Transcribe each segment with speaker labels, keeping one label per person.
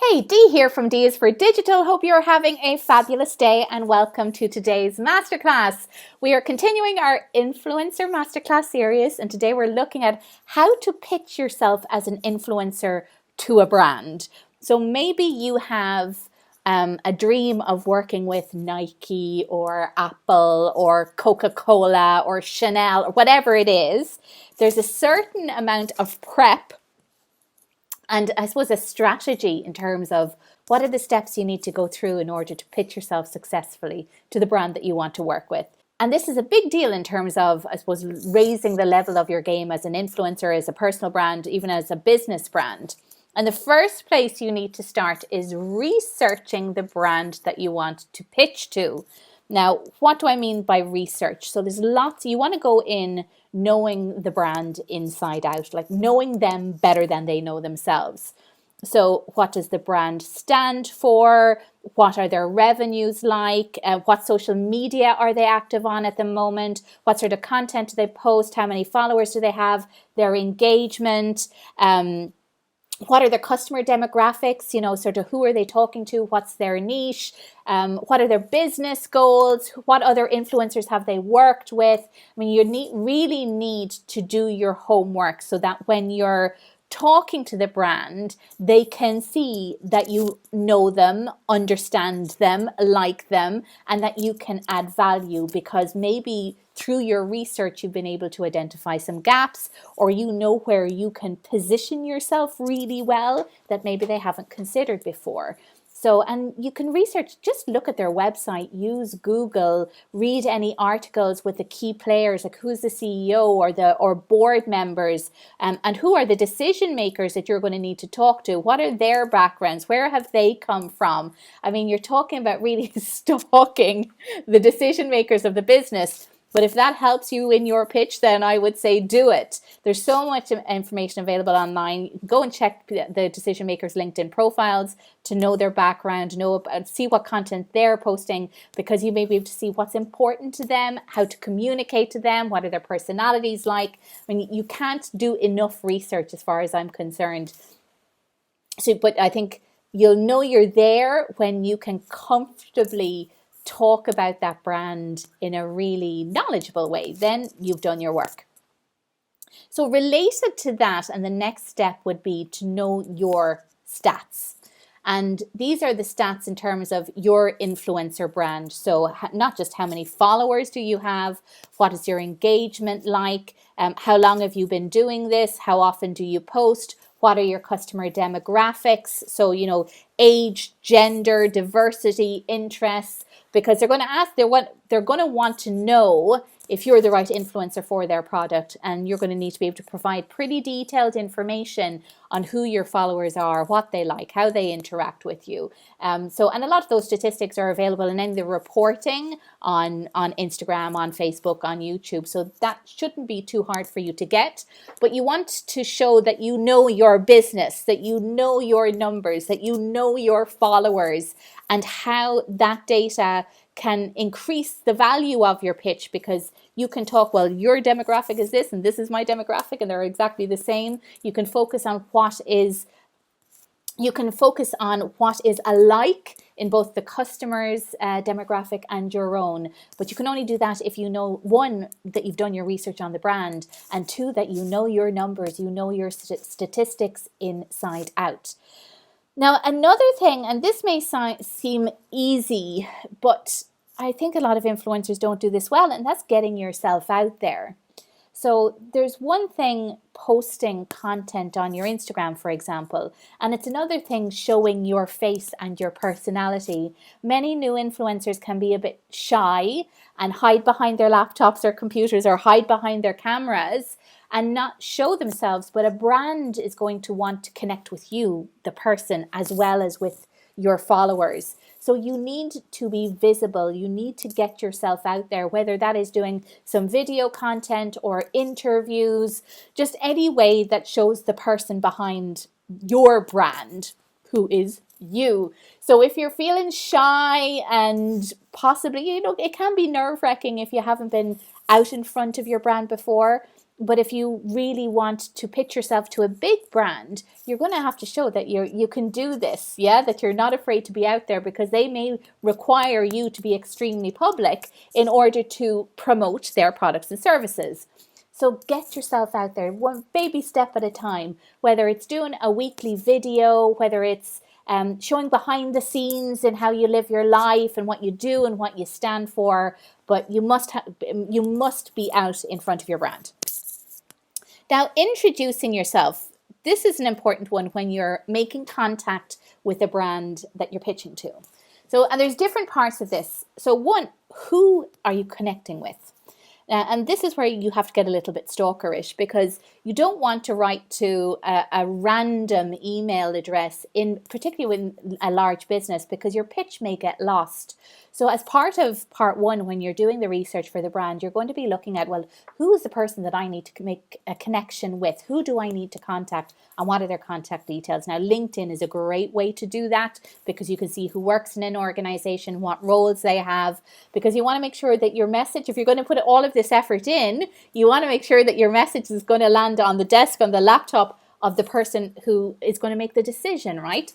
Speaker 1: Hey, Dee here from D is for Digital. Hope you're having a fabulous day and welcome to today's masterclass. We are continuing our influencer masterclass series, and today we're looking at how to pitch yourself as an influencer to a brand. So maybe you have a dream of working with Nike or Apple or Coca-Cola or Chanel or whatever it is. There's a certain amount of prep and I suppose a strategy in terms of what are the steps you need to go through in order to pitch yourself successfully to the brand that you want to work with. And this is a big deal in terms of, I suppose, raising the level of your game as an influencer, as a personal brand, even as a business brand. And the first place you need to start is researching the brand that you want to pitch to. Now, what do I mean by research? So there's lots, you want to go in knowing the brand inside out, like knowing them better than they know themselves. So what does the brand stand for? What are their revenues like? What social media are they active on at the moment? What sort of content do they post? How many followers do they have? Their engagement. What are their customer demographics? Sort of who are they talking to? What's their niche? What are their business goals? What other influencers have they worked with? I mean, you really need to do your homework so that when you're talking to the brand, they can see that you know them, understand them, like them, and that you can add value, because maybe through your research you've been able to identify some gaps, or you know where you can position yourself really well that maybe they haven't considered before. So, and you can research, just look at their website, use Google, read any articles with the key players, like who's the CEO or board members, and who are the decision makers that you're going to need to talk to. What are their backgrounds? Where have they come from? I mean, you're talking about really stalking the decision makers of the business. But if that helps you in your pitch, then I would say do it. There's so much information available online. Go and check the decision makers' LinkedIn profiles to know their background, see what content they're posting, because you may be able to see what's important to them, how to communicate to them, what are their personalities like. I mean, you can't do enough research as far as I'm concerned. So, but I think you'll know you're there when you can comfortably talk about that brand in a really knowledgeable way. Then you've done your work. So related to that, and the next step would be to know your stats. And these are the stats in terms of your influencer brand. So not just how many followers do you have, what is your engagement like, how long have you been doing this, how often do you post, what are your customer demographics? So, age, gender, diversity, interests, because they're going to ask, they're going to want to know if you're the right influencer for their product, and you're going to need to be able to provide pretty detailed information on who your followers are, what they like, how they interact with you. And a lot of those statistics are available in any of the reporting on Instagram, on Facebook, on YouTube. So that shouldn't be too hard for you to get. But you want to show that you know your business, that you know your numbers, that you know your followers, and how that data can increase the value of your pitch, because you can talk, well, your demographic is this and this is my demographic and they're exactly the same. You can focus on what is alike in both the customer's demographic and your own. But you can only do that if you know, one, that you've done your research on the brand, and two, that you know your numbers, you know your statistics inside out. Now, another thing, and this may seem easy, but I think a lot of influencers don't do this well, and that's getting yourself out there. So there's one thing posting content on your Instagram, for example, and it's another thing showing your face and your personality. Many new influencers can be a bit shy and hide behind their laptops or computers or hide behind their cameras and not show themselves, but a brand is going to want to connect with you, the person, as well as with your followers. So you need to be visible. You need to get yourself out there, whether that is doing some video content or interviews, just any way that shows the person behind your brand, who is you. So if you're feeling shy and possibly, it can be nerve-wracking if you haven't been out in front of your brand before, But if you really want to pitch yourself to a big brand, you're going to have to show that you can do this, that you're not afraid to be out there, because they may require you to be extremely public in order to promote their products and services. So get yourself out there, one baby step at a time, whether it's doing a weekly video, whether it's showing behind the scenes and how you live your life and what you do and what you stand for. But you must be out in front of your brand. Now, introducing yourself. This is an important one when you're making contact with a brand that you're pitching to. So, and there's different parts of this. So one, who are you connecting with? And this is where you have to get a little bit stalkerish, because you don't want to write to a random email address, particularly in a large business, because your pitch may get lost. So as part of part one, when you're doing the research for the brand, you're going to be looking at, well, who is the person that I need to make a connection with? Who do I need to contact, and what are their contact details? Now, LinkedIn is a great way to do that, because you can see who works in an organization, what roles they have, because you want to make sure that your message, if you're going to put all of this effort in, you want to make sure that your message is going to land on the desk, on the laptop of the person who is going to make the decision, right?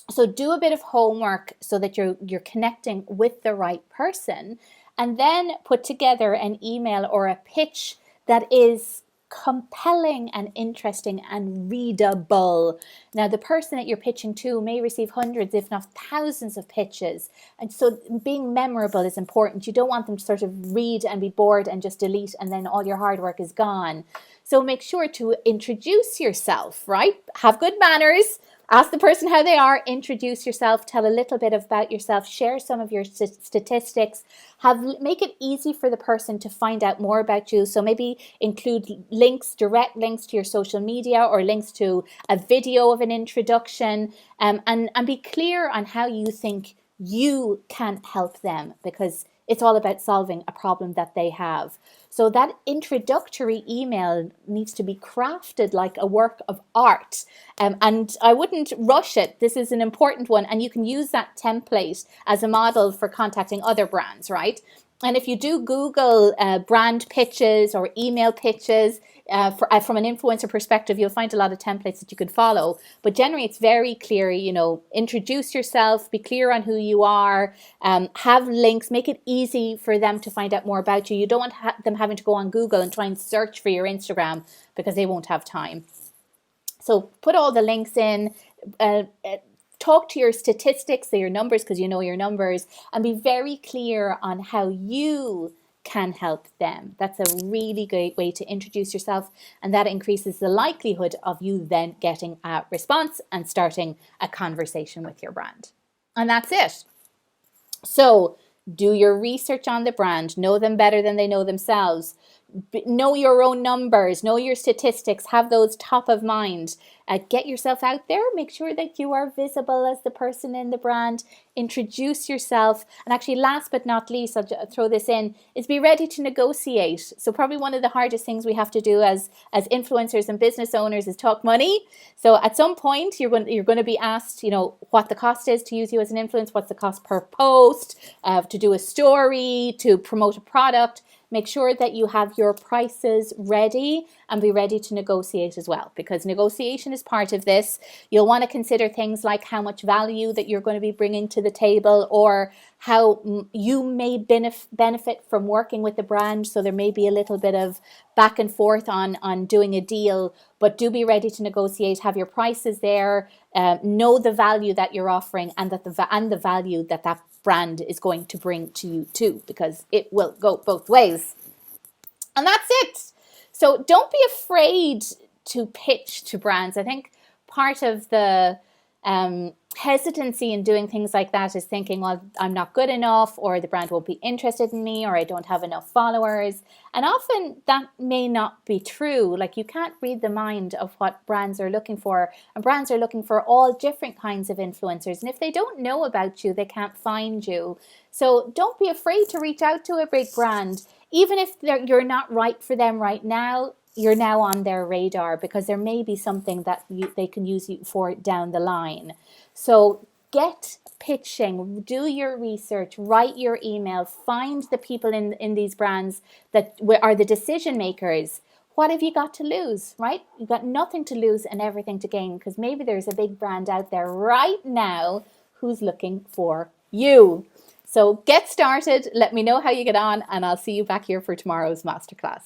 Speaker 1: So do a bit of homework so that you're connecting with the right person, and then put together an email or a pitch that is compelling and interesting and readable. Now, the person that you're pitching to may receive hundreds, if not thousands, of pitches. And so being memorable is important. You don't want them to sort of read and be bored and just delete, and then all your hard work is gone. So make sure to introduce yourself, right? Have good manners. Ask the person how they are, introduce yourself, tell a little bit about yourself, share some of your statistics, make it easy for the person to find out more about you. So maybe include links, direct links to your social media, or links to a video of an introduction, and be clear on how you think you can help them, because it's all about solving a problem that they have. So that introductory email needs to be crafted like a work of art. And I wouldn't rush it. This is an important one. And you can use that template as a model for contacting other brands, right? And if you do Google brand pitches or email pitches, from an influencer perspective, you'll find a lot of templates that you could follow. But generally, it's very clear, introduce yourself, be clear on who you are, have links, make it easy for them to find out more about you. You don't want them having to go on Google and try and search for your Instagram, because they won't have time. So put all the links in, talk to your statistics, your numbers, because you know your numbers, and be very clear on how you can help them. That's a really great way to introduce yourself, and that increases the likelihood of you then getting a response and starting a conversation with your brand. And that's it. So do your research on the brand, know them better than they know themselves. Know your own numbers, know your statistics, have those top of mind. Get yourself out there, make sure that you are visible as the person in the brand, introduce yourself. And actually, last but not least, I'll throw this in, is be ready to negotiate. So probably one of the hardest things we have to do as influencers and business owners is talk money. So at some point, you're going to be asked, what the cost is to use you as an influencer, what's the cost per post, to do a story, to promote a product. Make sure that you have your prices ready, and be ready to negotiate as well, because negotiation is part of this. You'll want to consider things like how much value that you're going to be bringing to the table, or how you may benefit from working with the brand. So there may be a little bit of back and forth on doing a deal, but do be ready to negotiate. Have your prices there, know the value that you're offering, and the value that brand is going to bring to you too, because it will go both ways. And that's it. So don't be afraid to pitch to brands. I think part of the hesitancy in doing things like that is thinking, well, I'm not good enough, or the brand won't be interested in me, or I don't have enough followers. And often that may not be true. Like, you can't read the mind of what brands are looking for, and brands are looking for all different kinds of influencers. And if they don't know about you, they can't find you. So don't be afraid to reach out to a big brand. Even if you're not right for them right now, you're now on their radar, because there may be something that they can use you for down the line. So get pitching, do your research, write your emails, find the people in these brands that are the decision makers. What have you got to lose, right? You've got nothing to lose and everything to gain, because maybe there's a big brand out there right now who's looking for you. So get started. Let me know how you get on, and I'll see you back here for tomorrow's masterclass.